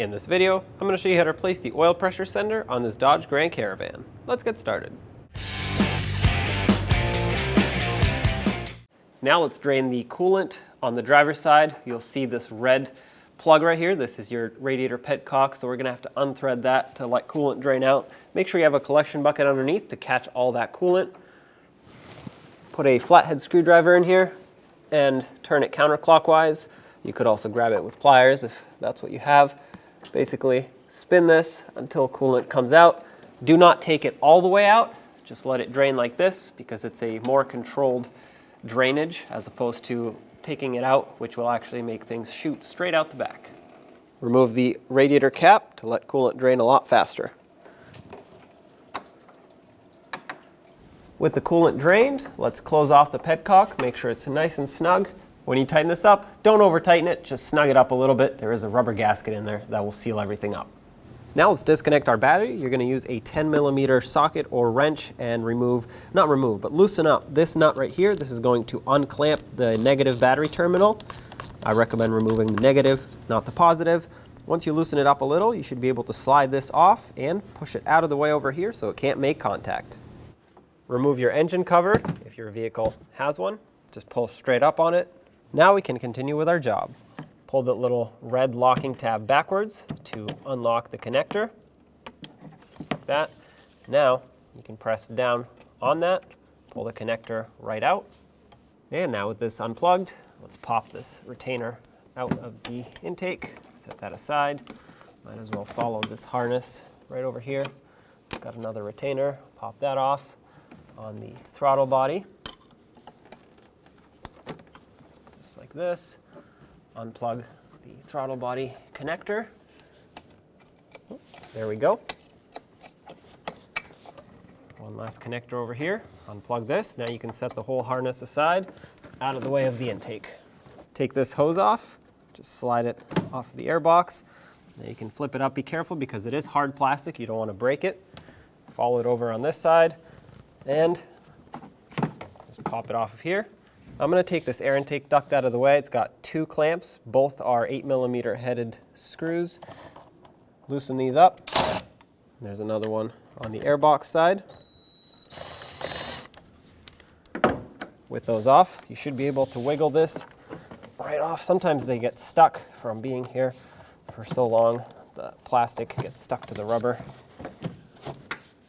In this video, I'm going to show you how to replace the oil pressure sender on this Dodge Grand Caravan. Let's get started. Now let's drain the coolant on the driver's side. You'll see this red plug right here. This is your radiator petcock, so we're going to have to unthread that to let coolant drain out. Make sure you have a collection bucket underneath to catch all that coolant. Put a flathead screwdriver in here and turn it counterclockwise. You could also grab it with pliers if that's what you have. Basically, spin this until coolant comes out. Do not take it all the way out. Just let it drain like this because it's a more controlled drainage as opposed to taking it out, which will actually make things shoot straight out the back. Remove the radiator cap to let coolant drain a lot faster. With the coolant drained, let's close off the petcock. Make sure it's nice and snug. When you tighten this up, don't over tighten it, just snug it up a little bit. There is a rubber gasket in there that will seal everything up. Now let's disconnect our battery. You're going to use a 10mm socket or wrench and loosen up this nut right here. This is going to unclamp the negative battery terminal. I recommend removing the negative, not the positive. Once you loosen it up a little, you should be able to slide this off and push it out of the way over here so it can't make contact. Remove your engine cover if your vehicle has one. Just pull straight up on it. Now we can continue with our job. Pull the little red locking tab backwards to unlock the connector, just like that. Now you can press down on that, pull the connector right out. And now with this unplugged, let's pop this retainer out of the intake, set that aside. Might as well follow this harness right over here. Got another retainer, pop that off on the throttle body. Like this, unplug the throttle body connector. There we go. One last connector over here. Unplug this. Now you can set the whole harness aside, out of the way of the intake. Take this hose off, just slide it off the air box. Now you can flip it up. Be careful because it is hard plastic. You don't want to break it. Follow it over on this side and just pop it off of here. I'm going to take this air intake duct out of the way. It's got two clamps. Both are 8mm headed screws. Loosen these up. There's another one on the airbox side. With those off, you should be able to wiggle this right off. Sometimes they get stuck from being here for so long. The plastic gets stuck to the rubber.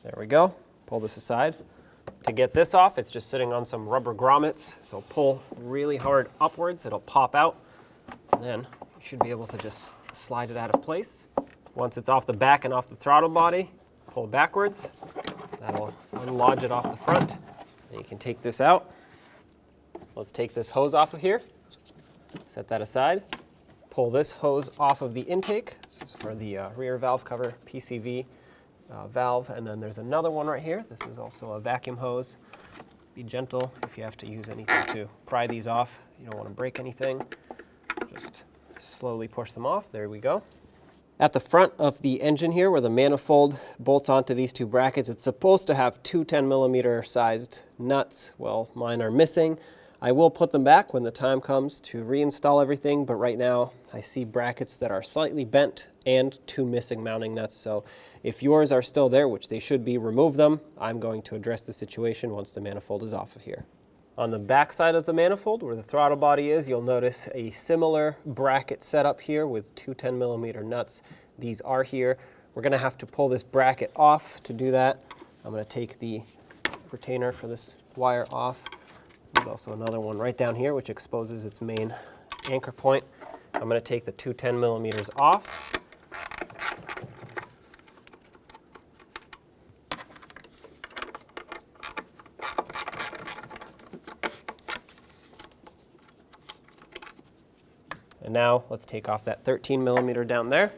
There we go. Pull this aside. To get this off, it's just sitting on some rubber grommets, so pull really hard upwards, it'll pop out, and then you should be able to just slide it out of place. Once it's off the back and off the throttle body, pull backwards, that'll unlodge it off the front. Then you can take this out. Let's take this hose off of here, set that aside, pull this hose off of the intake. This is for the rear valve cover PCV valve, and then there's another one right here. This is also a vacuum hose. Be gentle if you have to use anything to pry these off. You don't want to break anything. Just slowly push them off. There we go. At the front of the engine here where the manifold bolts onto these two brackets, it's supposed to have two 10mm sized nuts. Well, mine are missing. I will put them back when the time comes to reinstall everything, but right now I see brackets that are slightly bent and two missing mounting nuts. So if yours are still there, which they should be, remove them. I'm going to address the situation once the manifold is off of here. On the back side of the manifold, where the throttle body is, you'll notice a similar bracket setup here with two 10mm nuts. These are here. We're going to have to pull this bracket off to do that. I'm going to take the retainer for this wire off. There's also another one right down here which exposes its main anchor point. I'm going to take the two 10mm off. And now let's take off that 13mm down there.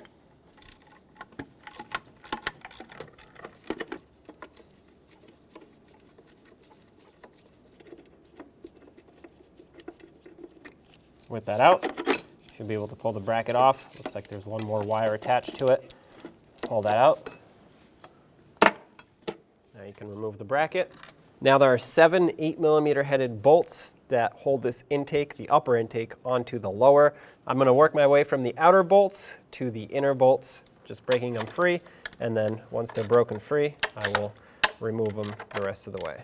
With that out, you should be able to pull the bracket off. Looks like there's one more wire attached to it. Pull that out. Now you can remove the bracket. Now there are 7 8mm headed bolts that hold this intake, the upper intake, onto the lower. I'm going to work my way from the outer bolts to the inner bolts, just breaking them free, and then once they're broken free, I will remove them the rest of the way.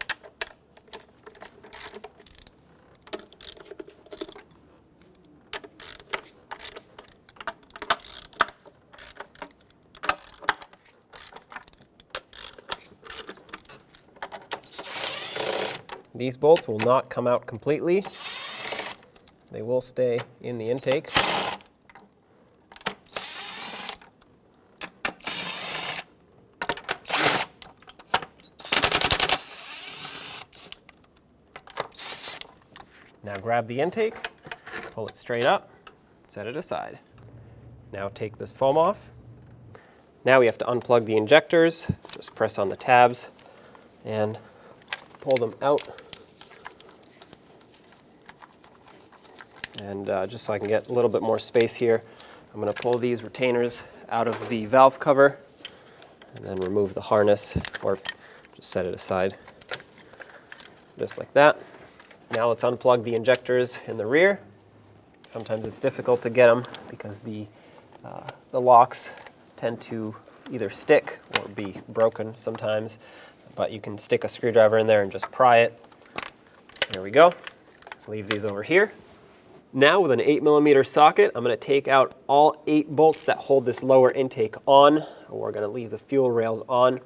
These bolts will not come out completely. They will stay in the intake. Now grab the intake, pull it straight up, set it aside. Now take this foam off. Now we have to unplug the injectors. Just press on the tabs and pull them out. And just so I can get a little bit more space here, I'm going to pull these retainers out of the valve cover and then remove the harness, or just set it aside, just like that. Now let's unplug the injectors in the rear. Sometimes it's difficult to get them because the locks tend to either stick or be broken sometimes, but you can stick a screwdriver in there and just pry it. There we go. Leave these over here. Now with an 8mm socket, I'm going to take out all 8 bolts that hold this lower intake on. We're going to leave the fuel rails on.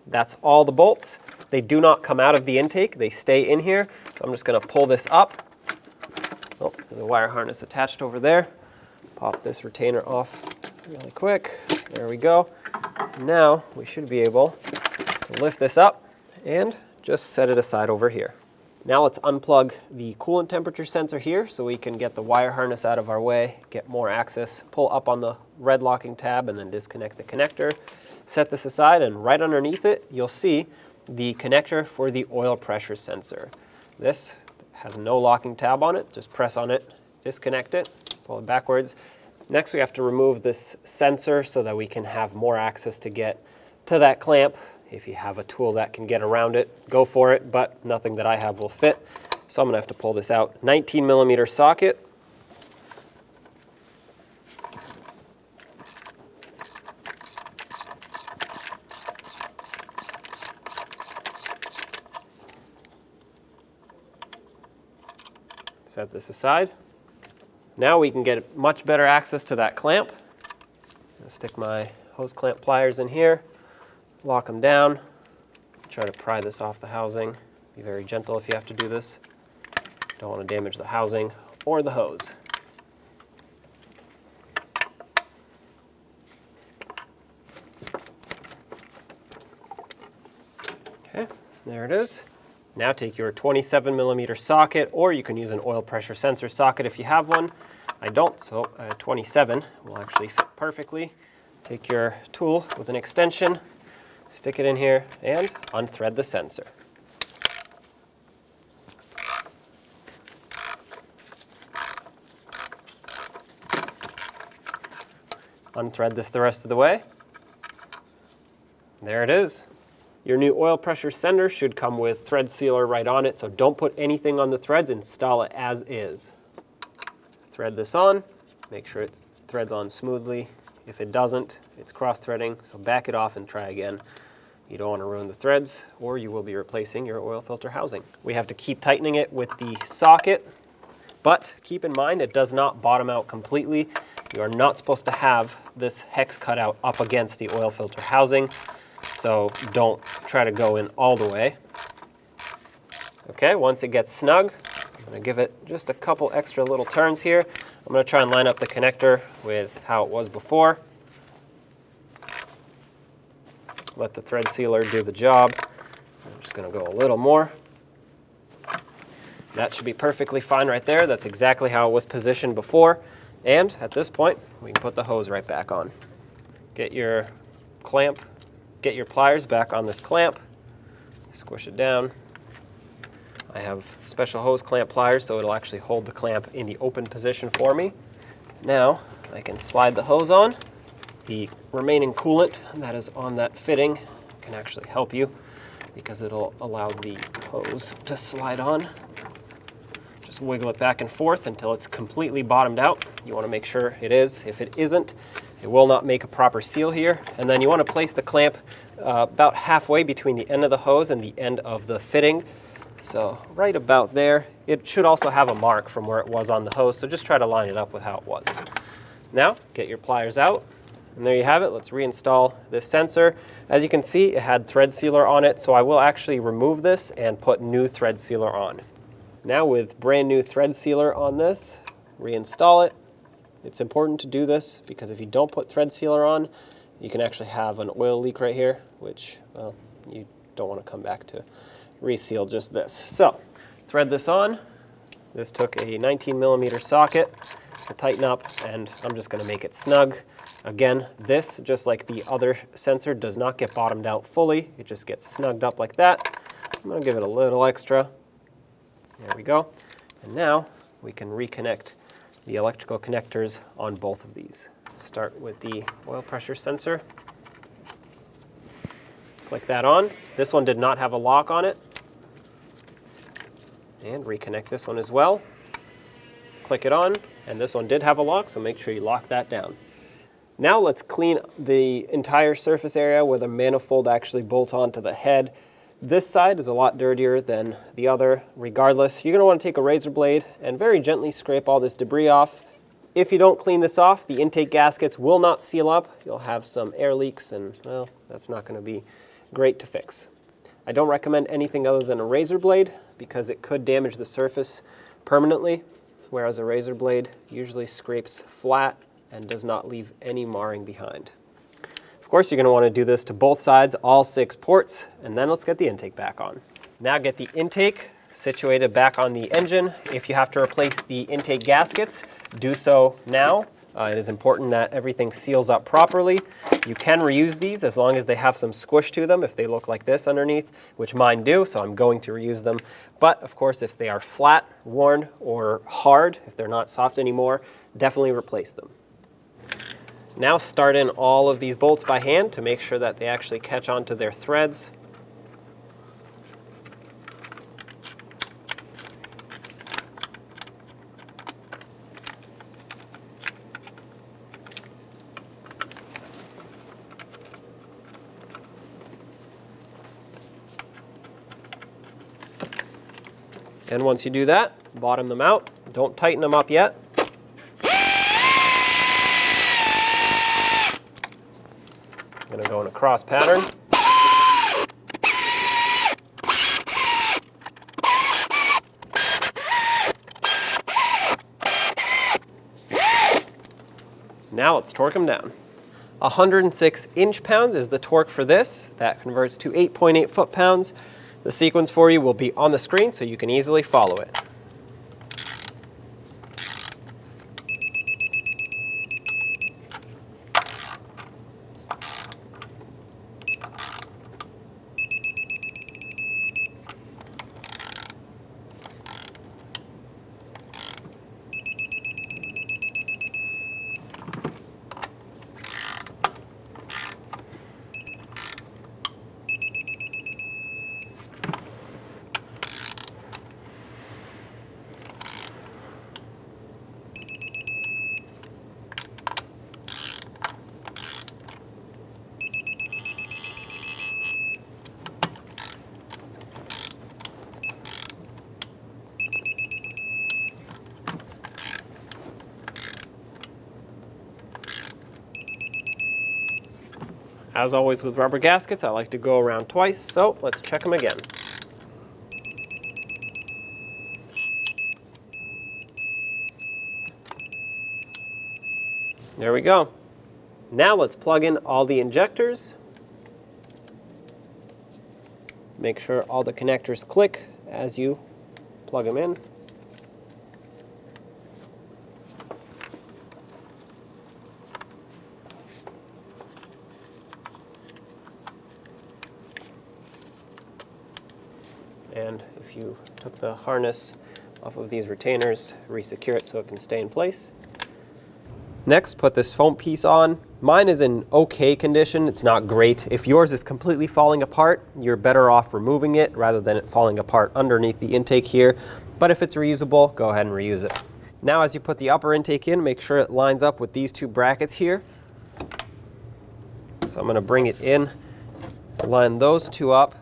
That's all the bolts. They do not come out of the intake, they stay in here. So I'm just going to pull this up. Oh, there's a wire harness attached over there. Pop this retainer off really quick. There we go. Now we should be able to lift this up and just set it aside over here. Now let's unplug the coolant temperature sensor here so we can get the wire harness out of our way, get more access, pull up on the red locking tab and then disconnect the connector. Set this aside, and right underneath it you'll see the connector for the oil pressure sensor. This has no locking tab on it. Just press on it, disconnect it, pull it backwards. Next we have to remove this sensor so that we can have more access to get to that clamp. If you have a tool that can get around it, go for it, but nothing that I have will fit. So I'm going to have to pull this out. 19mm socket. Set this aside. Now we can get much better access to that clamp. I'll stick my hose clamp pliers in here, lock them down, try to pry this off the housing. Be very gentle if you have to do this. Don't want to damage the housing or the hose. Okay, there it is. Now take your 27mm socket, or you can use an oil pressure sensor socket if you have one. I don't, so 27 will actually fit perfectly. Take your tool with an extension, stick it in here, and unthread the sensor. Unthread this the rest of the way. There it is. Your new oil pressure sender should come with thread sealer right on it, so don't put anything on the threads, install it as is. Thread this on, make sure it threads on smoothly. If it doesn't, it's cross-threading, so back it off and try again. You don't want to ruin the threads, or you will be replacing your oil filter housing. We have to keep tightening it with the socket, but keep in mind it does not bottom out completely. You are not supposed to have this hex cutout up against the oil filter housing. So don't try to go in all the way. Okay, once it gets snug, I'm going to give it just a couple extra little turns here. I'm going to try and line up the connector with how it was before. Let the thread sealer do the job. I'm just going to go a little more. That should be perfectly fine right there. That's exactly how it was positioned before. And at this point, we can put the hose right back on. Get your clamp. Get your pliers back on this clamp, squish it down, I have special hose clamp pliers, so it'll actually hold the clamp in the open position for me. Now I can slide the hose on. The remaining coolant that is on that fitting can actually help you because it'll allow the hose to slide on. Just wiggle it back and forth until it's completely bottomed out. You want to make sure it is. If it isn't, it will not make a proper seal here. And then you want to place the clamp about halfway between the end of the hose and the end of the fitting. So right about there. It should also have a mark from where it was on the hose, so just try to line it up with how it was. Now, get your pliers out, and there you have it. Let's reinstall this sensor. As you can see, it had thread sealer on it, so I will actually remove this and put new thread sealer on. Now with brand new thread sealer on this, reinstall it. It's important to do this because if you don't put thread sealer on, you can actually have an oil leak right here, which, well, you don't want to come back to reseal just this. So, thread this on. This took a 19mm socket to tighten up, and I'm just going to make it snug. Again, this, just like the other sensor, does not get bottomed out fully. It just gets snugged up like that. I'm going to give it a little extra. There we go. And now we can reconnect the electrical connectors on both of these. Start with the oil pressure sensor. Click that on. This one did not have a lock on it. And reconnect this one as well. Click it on, and this one did have a lock, so make sure you lock that down. Now let's clean the entire surface area where the manifold actually bolts onto the head. This side is a lot dirtier than the other. Regardless, you're going to want to take a razor blade and very gently scrape all this debris off. If you don't clean this off, the intake gaskets will not seal up. You'll have some air leaks, and, well, that's not going to be great to fix. I don't recommend anything other than a razor blade because it could damage the surface permanently, whereas a razor blade usually scrapes flat and does not leave any marring behind. Of course, you're going to want to do this to both sides, all 6 ports, and then let's get the intake back on. Now get the intake situated back on the engine. If you have to replace the intake gaskets, do so now. It is important that everything seals up properly. You can reuse these as long as they have some squish to them if they look like this underneath, which mine do, so I'm going to reuse them. But of course, if they are flat, worn, or hard, if they're not soft anymore, definitely replace them. Now start in all of these bolts by hand to make sure that they actually catch onto their threads. And once you do that, bottom them out. Don't tighten them up yet. I'm going to go in a cross pattern. Now let's torque them down. 106 inch-pounds is the torque for this. That converts to 8.8 foot-pounds. The sequence for you will be on the screen so you can easily follow it. As always with rubber gaskets, I like to go around twice, so let's check them again. There we go. Now let's plug in all the injectors. Make sure all the connectors click as you plug them in. and if you took the harness off of these retainers, resecure it so it can stay in place. Next, put this foam piece on. Mine is in okay condition, it's not great. If yours is completely falling apart, you're better off removing it rather than it falling apart underneath the intake here. But if it's reusable, go ahead and reuse it. Now as you put the upper intake in, make sure it lines up with these two brackets here. So I'm going to bring it in, line those two up,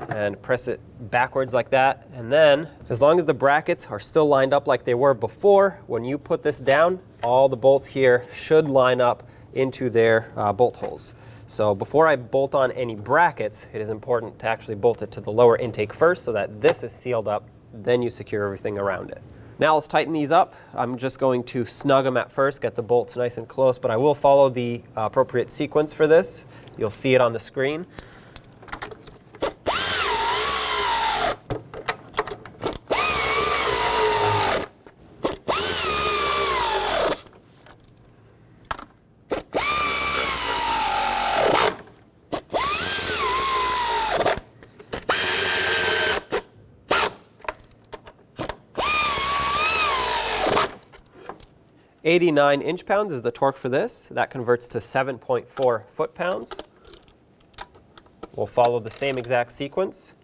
and press it backwards like that. And then, as long as the brackets are still lined up like they were before, when you put this down, all the bolts here should line up into their bolt holes. So before I bolt on any brackets, it is important to actually bolt it to the lower intake first so that this is sealed up, then you secure everything around it. Now let's tighten these up. I'm just going to snug them at first, get the bolts nice and close, but I will follow the appropriate sequence for this. You'll see it on the screen. .89 inch-pounds is the torque for this. That converts to 7.4 foot-pounds. We'll follow the same exact sequence.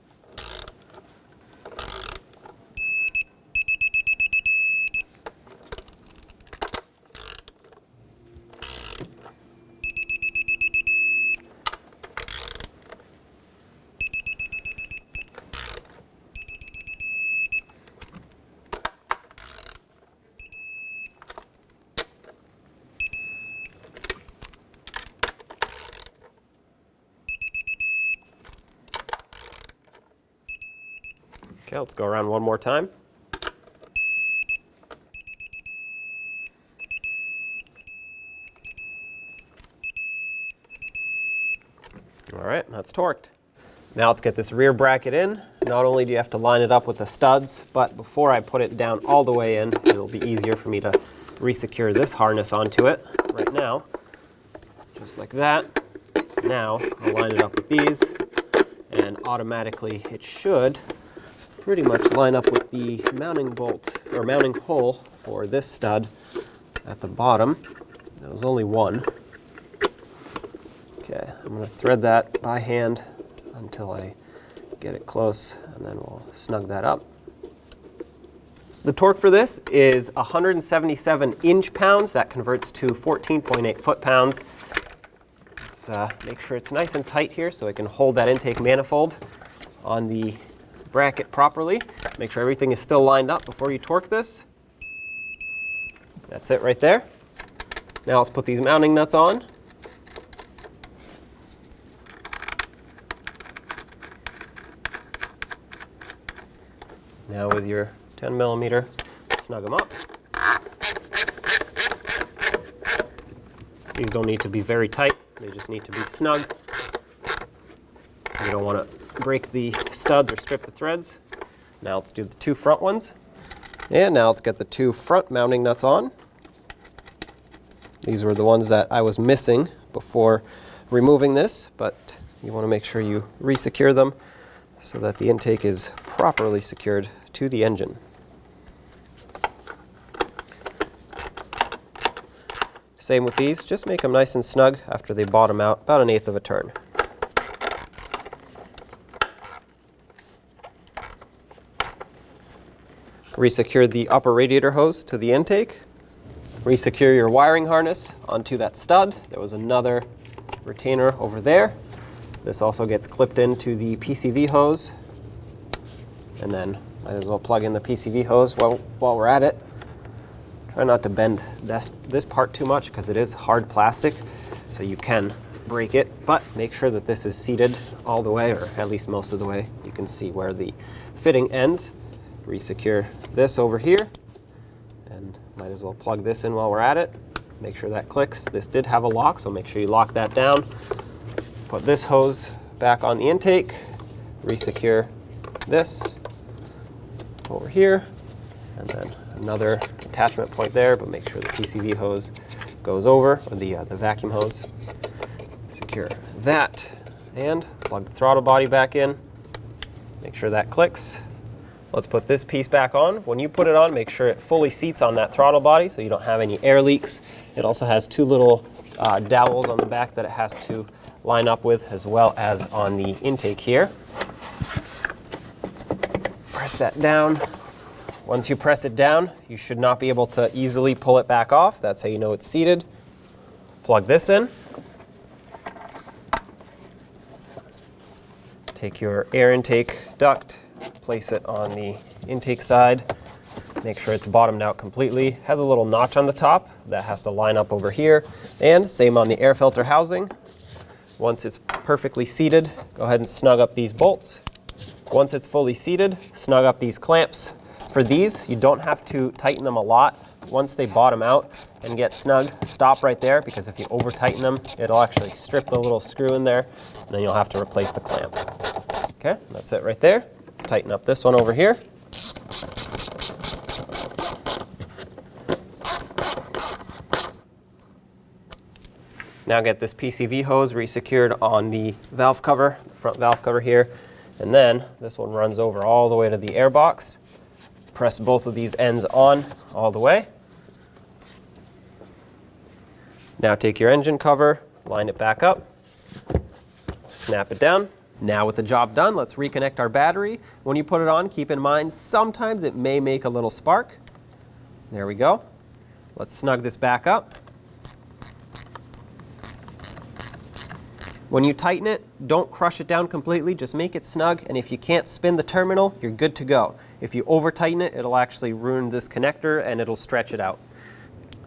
Okay, let's go around one more time. All right, that's torqued. Now let's get this rear bracket in. Not only do you have to line it up with the studs, but before I put it down all the way in, it'll be easier for me to resecure this harness onto it right now, just like that. Now I'll line it up with these, and automatically it should pretty much line up with the mounting bolt or mounting hole for this stud at the bottom. There was only one. Okay, I'm going to thread that by hand until I get it close, and then we'll snug that up. The torque for this is 177 inch-pounds. That converts to 14.8 foot-pounds. Let's make sure it's nice and tight here so I can hold that intake manifold on the bracket properly. Make sure everything is still lined up before you torque this. That's it right there. Now let's put these mounting nuts on. Now with your 10mm, snug them up. These don't need to be very tight, they just need to be snug. You don't want to break the studs or strip the threads. Now let's do the two front ones. And now let's get the two front mounting nuts on. These were the ones that I was missing before removing this, but you want to make sure you re-secure them so that the intake is properly secured to the engine. Same with these, just make them nice and snug after they bottom out about 1/8 of a turn. Resecure the upper radiator hose to the intake. Resecure your wiring harness onto that stud. There was another retainer over there. This also gets clipped into the PCV hose. And then might as well plug in the PCV hose while we're at it. Try not to bend this part too much because it is hard plastic, so you can break it, but make sure that this is seated all the way, or at least most of the way. You can see where the fitting ends. Resecure this over here, and might as well plug this in while we're at it. Make sure that clicks. This did have a lock, so make sure you lock that down. Put this hose back on the intake, resecure this over here, and then another attachment point there, but make sure the PCV hose goes over, or the vacuum hose. Secure that, and plug the throttle body back in. Make sure that clicks. Let's put this piece back on. When you put it on, make sure it fully seats on that throttle body so you don't have any air leaks. It also has two little dowels on the back that it has to line up with, as well as on the intake here. Press that down. Once you press it down, you should not be able to easily pull it back off. That's how you know it's seated. Plug this in. Take your air intake duct, place it on the intake side. Make sure it's bottomed out completely. Has a little notch on the top that has to line up over here. And same on the air filter housing. Once it's perfectly seated, go ahead and snug up these bolts. Once it's fully seated, snug up these clamps. For these, you don't have to tighten them a lot. Once they bottom out and get snug, stop right there, because if you over tighten them, it'll actually strip the little screw in there, and then you'll have to replace the clamp. Okay, that's it right there. Let's tighten up this one over here. Now get this PCV hose resecured on the valve cover, front valve cover here, and then this one runs over all the way to the air box. Press both of these ends on all the way. Now take your engine cover, line it back up, snap it down. Now with the job done, let's reconnect our battery. When you put it on, keep in mind, sometimes it may make a little spark. There we go. Let's snug this back up. When you tighten it, don't crush it down completely, just make it snug, and if you can't spin the terminal, you're good to go. If you over tighten it, it'll actually ruin this connector and it'll stretch it out.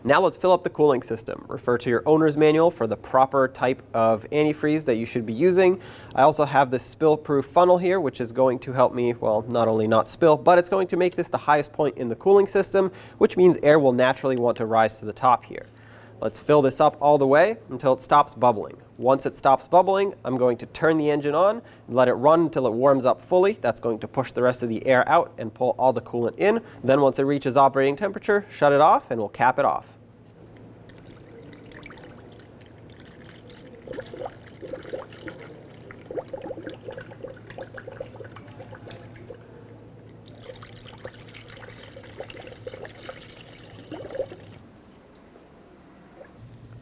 Now let's fill up the cooling system. Refer to your owner's manual for the proper type of antifreeze that you should be using. I also have this spill-proof funnel here, which is going to help me, well, not only not spill, but it's going to make this the highest point in the cooling system, which means air will naturally want to rise to the top here. Let's fill this up all the way until it stops bubbling. Once it stops bubbling, I'm going to turn the engine on and let it run until it warms up fully. That's going to push the rest of the air out and pull all the coolant in. Then once it reaches operating temperature, shut it off and we'll cap it off.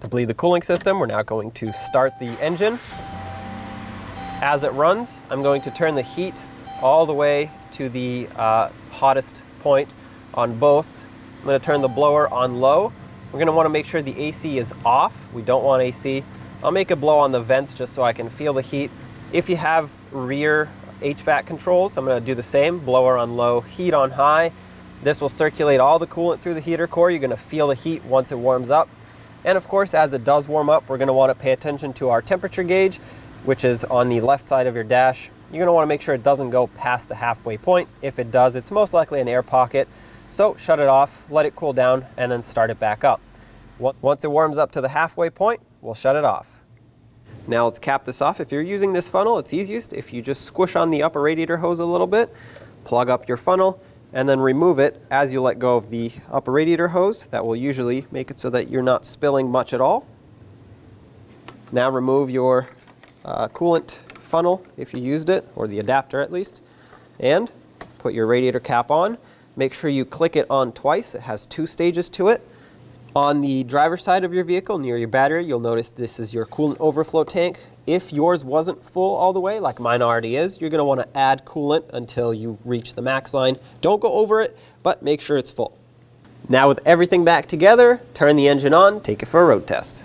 To bleed the cooling system, we're now going to start the engine. As it runs, I'm going to turn the heat all the way to the hottest point on both. I'm going to turn the blower on low. We're going to want to make sure the AC is off. We don't want AC. I'll make a blow on the vents just so I can feel the heat. If you have rear HVAC controls, I'm going to do the same. Blower on low, heat on high. This will circulate all the coolant through the heater core. You're going to feel the heat once it warms up. And of course, as it does warm up, we're going to want to pay attention to our temperature gauge, which is on the left side of your dash. You're going to want to make sure it doesn't go past the halfway point. If it does, it's most likely an air pocket. So shut it off, let it cool down, and then start it back up. Once it warms up to the halfway point, we'll shut it off. Now let's cap this off. If you're using this funnel, it's easiest if you just squish on the upper radiator hose a little bit, plug up your funnel, and then remove it as you let go of the upper radiator hose. That will usually make it so that you're not spilling much at all. Now remove your coolant funnel if you used it, or the adapter at least, and put your radiator cap on. Make sure you click it on twice. It has 2 stages to it. On the driver's side of your vehicle, near your battery, you'll notice this is your coolant overflow tank. If yours wasn't full all the way, like mine already is, you're going to want to add coolant until you reach the max line. Don't go over it, but make sure it's full. Now with everything back together, turn the engine on, take it for a road test.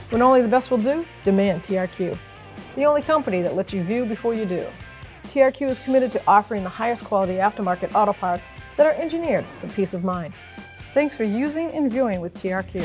When only the best will do, demand TRQ. The only company that lets you view before you do. TRQ is committed to offering the highest quality aftermarket auto parts that are engineered for peace of mind. Thanks for using and viewing with TRQ.